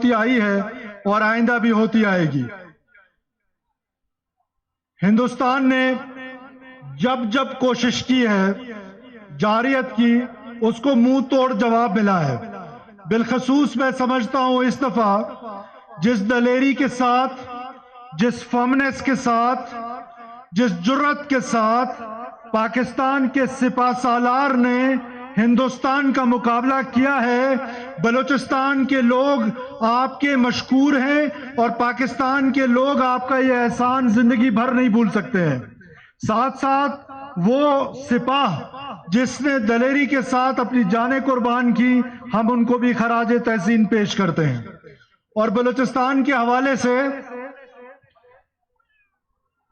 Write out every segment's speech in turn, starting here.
ہوتی آئی ہے اور آئندہ بھی ہوتی آئے گی۔ ہندوستان نے جب جب کوشش کی ہے جارحیت کی، اس کو منہ توڑ جواب ملا ہے۔ بالخصوص میں سمجھتا ہوں اس دفعہ جس دلیری کے ساتھ، جس فرمنس کے ساتھ، جس جرت کے ساتھ پاکستان کے سپہ سالار نے ہندوستان کا مقابلہ کیا ہے، بلوچستان کے لوگ آپ کے مشکور ہیں اور پاکستان کے لوگ آپ کا یہ احسان زندگی بھر نہیں بھول سکتے ہیں۔ ساتھ ساتھ وہ سپاہ جس نے دلیری کے ساتھ اپنی جانیں قربان کی، ہم ان کو بھی خراج تحسین پیش کرتے ہیں۔ اور بلوچستان کے حوالے سے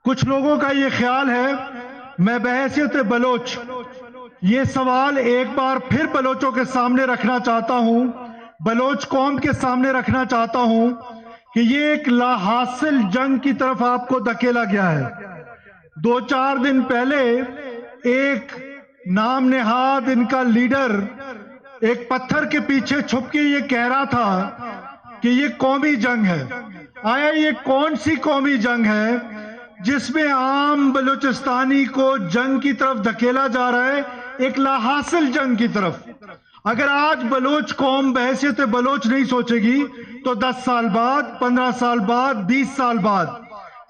کچھ لوگوں کا یہ خیال ہے، میں بحیثیت بلوچ یہ سوال ایک بار پھر بلوچوں کے سامنے رکھنا چاہتا ہوں، بلوچ قوم کے سامنے رکھنا چاہتا ہوں کہ یہ ایک لا حاصل جنگ کی طرف آپ کو دھکیلا گیا ہے۔ 2-4 دن پہلے ایک نام نہاد ان کا لیڈر ایک پتھر کے پیچھے چھپ کے یہ کہہ رہا تھا کہ یہ قومی جنگ ہے۔ آیا یہ کون سی قومی جنگ ہے جس میں عام بلوچستانی کو جنگ کی طرف دھکیلا جا رہا ہے، ایک لا حاصل جنگ کی طرف؟ اگر آج بلوچ قوم بحیثیت بلوچ نہیں سوچے گی تو 10 سال بعد، 15 سال بعد، 20 سال بعد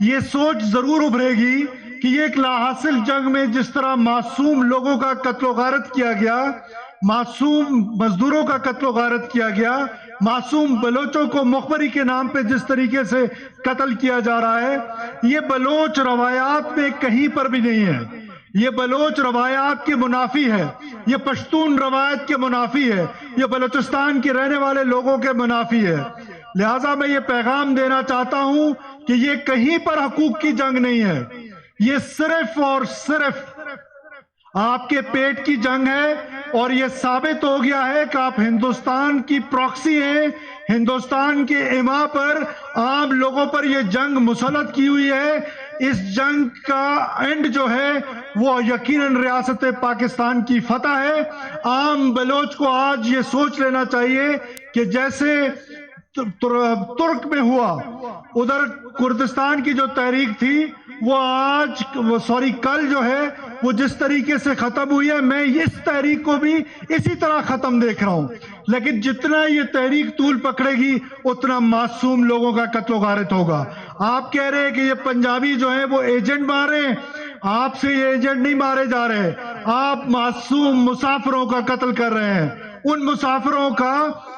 یہ سوچ ضرور ابھرے گی کہ یہ ایک لا حاصل جنگ میں جس طرح معصوم لوگوں کا قتل و غارت کیا گیا، معصوم مزدوروں کا قتل و غارت کیا گیا، معصوم بلوچوں کو مخبری کے نام پہ جس طریقے سے قتل کیا جا رہا ہے، یہ بلوچ روایات میں کہیں پر بھی نہیں ہے۔ یہ بلوچ روایات کے منافی ہے، یہ پشتون روایت کے منافی ہے، یہ بلوچستان کے رہنے والے لوگوں کے منافی ہے۔ لہٰذا میں یہ پیغام دینا چاہتا ہوں کہ یہ کہیں پر حقوق کی جنگ نہیں ہے، یہ صرف اور صرف آپ کے پیٹ کی جنگ ہے، اور یہ ثابت ہو گیا ہے کہ آپ ہندوستان کی پراکسی ہیں، ہندوستان کے اماں پر، عام لوگوں پر یہ جنگ مسلط کی ہوئی ہے۔ اس جنگ کا اینڈ جو ہے وہ یقیناً ریاست پاکستان کی فتح ہے۔ عام بلوچ کو آج یہ سوچ لینا چاہیے کہ جیسے ترک میں ہوا، ادھر کردستان کی جو تحریک تھی وہ کل جو ہے وہ جس طریقے سے ختم ہوئی ہے، میں اس تحریک کو بھی اسی طرح ختم دیکھ رہا ہوں۔ لیکن جتنا یہ تحریک طول پکڑے گی اتنا معصوم لوگوں کا قتل و غارت ہوگا۔ آپ کہہ رہے ہیں کہ یہ پنجابی جو ہیں وہ ایجنٹ مار رہے ہیں، آپ سے یہ ایجنٹ نہیں مارے جا رہے، آپ معصوم مسافروں کا قتل کر رہے ہیں، ان مسافروں کا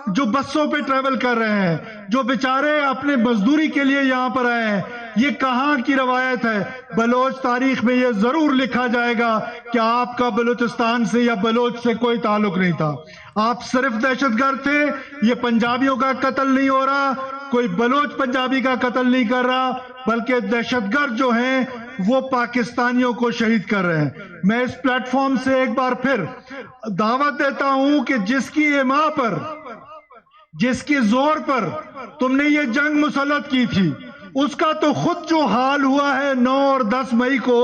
جو بسوں پہ ٹریول کر رہے ہیں، جو بیچارے اپنے مزدوری کے لیے یہاں پر آئے ہیں۔ یہ کہاں کی روایت ہے؟ بلوچ تاریخ میں یہ ضرور لکھا جائے گا کہ آپ کا بلوچستان سے یا بلوچ سے کوئی تعلق نہیں تھا، آپ صرف دہشت گرد تھے۔ یہ پنجابیوں کا قتل نہیں ہو رہا، کوئی بلوچ پنجابی کا قتل نہیں کر رہا، بلکہ دہشت گرد جو ہیں وہ پاکستانیوں کو شہید کر رہے ہیں۔ میں اس پلیٹ فارم سے ایک بار پھر دعوت دیتا ہوں کہ جس کی ایما پر، جس کے زور پر تم نے یہ جنگ مسلط کی تھی، اس کا تو خود جو حال ہوا ہے 9 اور 10 مئی کو،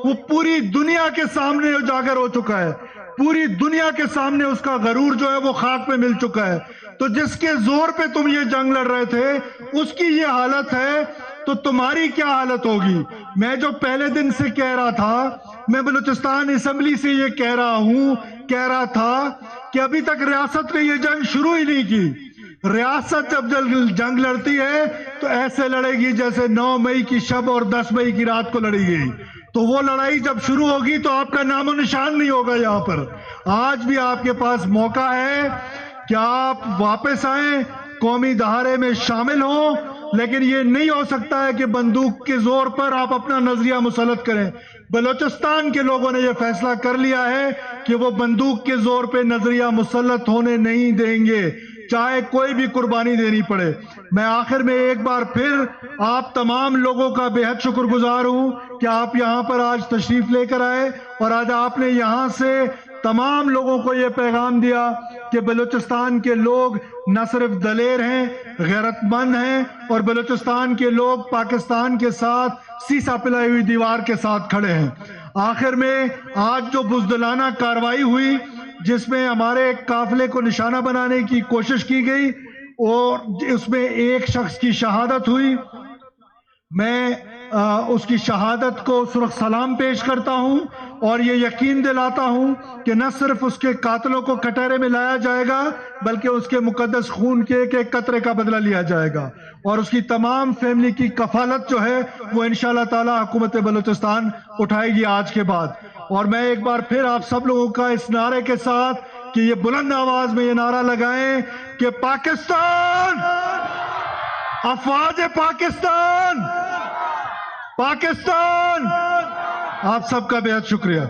وہ پوری دنیا کے سامنے اجاگر ہو چکا ہے۔ پوری دنیا کے سامنے اس کا غرور جو ہے وہ خاک پہ مل چکا ہے۔ تو جس کے زور پہ تم یہ جنگ لڑ رہے تھے اس کی یہ حالت ہے تو تمہاری کیا حالت ہوگی؟ میں جو پہلے دن سے کہہ رہا تھا، میں بلوچستان اسمبلی سے یہ کہہ رہا تھا کہ ابھی تک ریاست نے یہ جنگ شروع ہی نہیں کی۔ ریاست جب جنگ لڑتی ہے تو ایسے لڑے گی جیسے 9 مئی کی شب اور 10 مئی کی رات کو لڑی گئی۔ تو وہ لڑائی جب شروع ہوگی تو آپ کا نام و نشان نہیں ہوگا یہاں پر۔ آج بھی آپ کے پاس موقع ہے کہ آپ واپس آئیں، قومی دہارے میں شامل ہوں، لیکن یہ نہیں ہو سکتا ہے کہ بندوق کے زور پر آپ اپنا نظریہ مسلط کریں۔ بلوچستان کے لوگوں نے یہ فیصلہ کر لیا ہے کہ وہ بندوق کے زور پہ نظریہ مسلط ہونے نہیں دیں گے، چاہے کوئی بھی قربانی دینی پڑے۔ میں آخر میں ایک بار پھر آپ تمام لوگوں کا بے حد شکر گزار ہوں کہ آپ یہاں پر آج تشریف لے کر آئے، اور آج آپ نے یہاں سے تمام لوگوں کو یہ پیغام دیا کہ بلوچستان کے لوگ نہ صرف دلیر ہیں، غیرت مند ہیں، اور بلوچستان کے لوگ پاکستان کے ساتھ سیسا پلائی ہوئی دیوار کے ساتھ کھڑے ہیں۔ آخر میں آج جو بزدلانہ کارروائی ہوئی، جس میں ہمارے قافلے کو نشانہ بنانے کی کوشش کی گئی، اور اس میں ایک شخص کی شہادت ہوئی. میں اس کی شہادت کو سرخ سلام پیش کرتا ہوں اور یہ یقین دلاتا ہوں کہ نہ صرف اس کے قاتلوں کو کٹہرے میں لایا جائے گا بلکہ اس کے مقدس خون کے ایک ایک قطرے کا بدلہ لیا جائے گا اور اس کی تمام فیملی کی کفالت جو ہے وہ انشاءاللہ تعالی حکومت بلوچستان اٹھائے گی آج کے بعد. اور میں ایک بار پھر آپ سب لوگوں کا اس نعرے کے ساتھ کہ یہ بلند آواز میں یہ نعرہ لگائیں کہ پاکستان، افواج پاکستان، پاکستان. آپ سب کا بہت شکریہ.